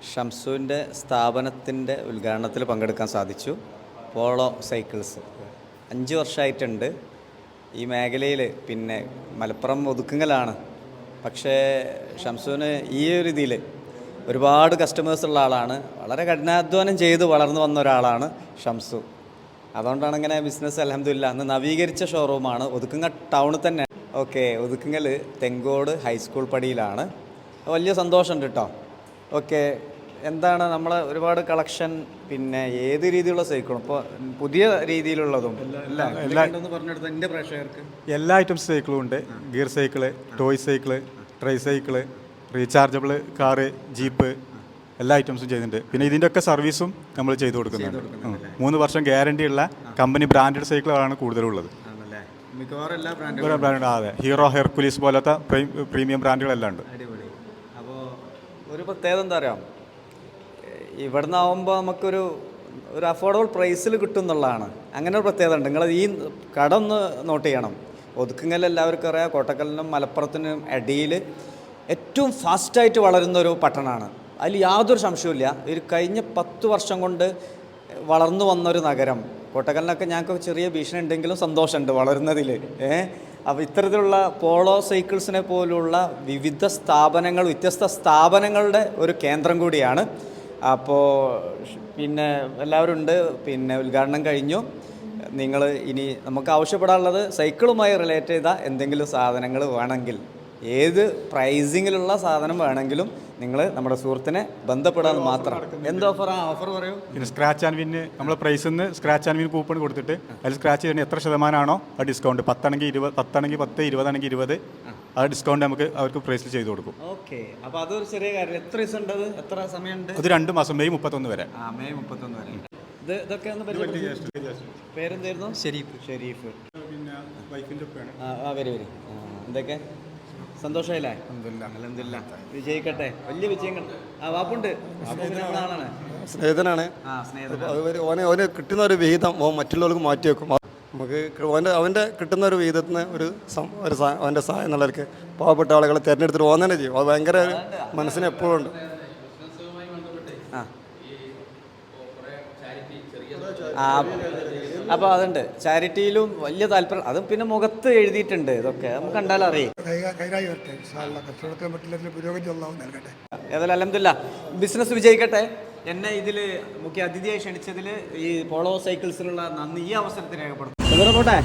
ഷംസുവിൻ്റെ സ്ഥാപനത്തിൻ്റെ ഉദ്ഘാടനത്തിൽ പങ്കെടുക്കാൻ സാധിച്ചു. പോളോ സൈക്കിൾസ് 5 വർഷമായിട്ടുണ്ട് ഈ മേഖലയിൽ. പിന്നെ മലപ്പുറം ഒതുക്കുങ്ങലാണ്. പക്ഷേ ഷംസുവിന് ഈ ഒരു രീതിയിൽ ഒരുപാട് കസ്റ്റമേഴ്സ് ഉള്ള ആളാണ്. വളരെ കഠിനാധ്വാനം ചെയ്ത് വളർന്നു വന്ന ഒരാളാണ് ഷംസു. അതുകൊണ്ടാണ് ഇങ്ങനെ ബിസിനസ് അൽഹംദുലില്ലാ അന്ന് നവീകരിച്ച ഷോറൂമാണ്. ഒതുക്കുങ്ങ ടൗണിൽ തന്നെ. ഓക്കെ, ഒതുക്കുങ്ങൽ തെങ്കോട് ഹൈസ്കൂൾ പടിയിലാണ്. വലിയ സന്തോഷമുണ്ട് കേട്ടോ. ഓക്കെ, എന്താണ് നമ്മളെ ഒരുപാട് കളക്ഷൻ, പിന്നെ ഏത് രീതിയിലുള്ള സൈക്കിളും ഇപ്പോൾ പുതിയ രീതിയിലുള്ളതും പറഞ്ഞെടുത്ത എൻ്റെ പ്രേക്ഷകർക്ക് എല്ലാ ഐറ്റംസ് സൈക്കിളും ഉണ്ട്. Gear cycle, toy cycle, try cycle, rechargeable car, jeep, എല്ലാ ഐറ്റംസും ചെയ്യുന്നുണ്ട്. പിന്നെ ഇതിൻ്റെയൊക്കെ സർവീസും നമ്മൾ ചെയ്തു കൊടുക്കുന്നുണ്ട്. 3 വർഷം ഗ്യാരണ്ടി ഉള്ള കമ്പനി ബ്രാൻഡഡ് സൈക്കിളുകളാണ് കൂടുതലുള്ളത്. മിക്കവാറും എല്ലാ ബ്രാൻഡ് അതെ, ഹീറോ, ഹെർക്കുലീസ് പോലത്തെ പ്രീമിയം ബ്രാൻഡുകളെല്ലാം ഉണ്ട്. അപ്പോൾ ഒരു പ്രത്യേകത എന്താ പറയുക, ഇവിടുന്ന് ആവുമ്പോൾ നമുക്കൊരു അഫോർഡബിൾ പ്രൈസിൽ കിട്ടും എന്നുള്ളതാണ്. അങ്ങനെ ഒരു പ്രത്യേകത ഉണ്ട്. നിങ്ങൾ ഈ കട ഒന്ന് നോട്ട് ചെയ്യണം. ഒതുക്കുങ്ങൽ എല്ലാവർക്കും അറിയാം, കോട്ടക്കലിനും മലപ്പുറത്തിനും ഇടയിൽ ഏറ്റവും ഫാസ്റ്റായിട്ട് വളരുന്നൊരു പട്ടണമാണ്. അതിൽ യാതൊരു സംശയവുമില്ല. ഒരു കഴിഞ്ഞ 10 വർഷം കൊണ്ട് വളർന്നു വന്നൊരു നഗരം. കോട്ടക്കലിനൊക്കെ ഞങ്ങൾക്ക് ചെറിയ ഭീഷണി ഉണ്ടെങ്കിലും സന്തോഷമുണ്ട് വളരുന്നതിൽ. അപ്പോൾ ഇത്തരത്തിലുള്ള പോളോ സൈക്കിൾസിനെ പോലുള്ള വിവിധ സ്ഥാപനങ്ങൾ, വ്യത്യസ്ത സ്ഥാപനങ്ങളുടെ ഒരു കേന്ദ്രം കൂടിയാണ്. അപ്പോൾ പിന്നെ എല്ലാവരും ഉണ്ട്. പിന്നെ ഉദ്ഘാടനം കഴിഞ്ഞു. നിങ്ങൾ ഇനി നമുക്ക് ആവശ്യപ്പെടാനുള്ളത് സൈക്കിളുമായി റിലേറ്റ് ചെയ്ത എന്തെങ്കിലും സാധനങ്ങൾ വേണമെങ്കിൽ, ഏത് പ്രൈസിങ്ങിലുള്ള സാധനം വേണമെങ്കിലും നിങ്ങൾ നമ്മുടെ സുഹൃത്തിനെ ബന്ധപ്പെടാൻ മാത്രം. എന്ത് ഓഫർ പറയൂ. പിന്നെ സ്ക്രാച്ച് ആൻഡ് വിന് നമ്മൾ പ്രൈസിൽ നിന്ന് സ്ക്രാച്ച് ആൻഡ് വിൻ കൂപ്പൺ കൊടുത്തിട്ട് അതിൽ സ്ക്രാച്ച് ചെയ്യുന്ന എത്ര ശതമാനമാണോ ആ ഡിസ്കൗണ്ട്, 10 ആണെങ്കിൽ 20, 10 ആണെങ്കിൽ 10, 20 ആണെങ്കിൽ 20, ആ ഡിസ്കൗണ്ട് നമുക്ക് അവർക്ക് പ്രൈസിൽ ചെയ്ത് കൊടുക്കും. ഓക്കെ, അപ്പോൾ അതൊരു ചെറിയ കാര്യം. എത്ര ദിവസം ഉണ്ടത്, എത്ര സമയമുണ്ട്? അത് 2 മാസം, മെയ് 31 വരെ. മെയ് 31 വരെ. ഇതൊക്കെ ഒന്ന് പേരെന്തായിരുന്നു? ഷെരീഫ്. പിന്നെ വൈഫിൻ്റെ വരി. എന്തൊക്കെ സന്തോഷമായില്ലേ? അൽഹംദുലില്ലാ. വിജയിക്കട്ടെ, വലിയ വിജയങ്ങൾ. വാപ്പുണ്ട്, ആളാണ്, സ്നേഹിതനാണ്. ഓന് കിട്ടുന്ന ഒരു വിഹിതം മറ്റുള്ളവർക്ക് മാറ്റി വെക്കും. നമുക്ക് അവൻ്റെ കിട്ടുന്ന ഒരു വിഹിതത്തിന് അവൻ്റെ സഹായം എന്നുള്ളവർക്ക് പാവപ്പെട്ട ആളുകളെ തിരഞ്ഞെടുത്തിട്ട് ഓൻ തന്നെ ചെയ്യും. അത് ഭയങ്കര മനസ്സിന് എപ്പോഴും ഉണ്ട്. അപ്പോൾ അതുണ്ട്, ചാരിറ്റിയിലും വലിയ താല്പര്യം. അതും പിന്നെ മുഖത്ത് എഴുതിയിട്ടുണ്ട്. ഇതൊക്കെ നമുക്ക് കണ്ടാലും അറിയാം. ഏതായാലും അൽഹംദുലില്ലാ ബിസിനസ് വിജയിക്കട്ടെ. എന്നെ ഇതിൽ മുഖ്യ അതിഥിയായി ക്ഷണിച്ചതിൽ ഈ പോളോ സൈക്കിൾസിലുള്ള നന്ദി ഈ അവസരത്തിൽ രേഖപ്പെടുത്തും. പോട്ടെ.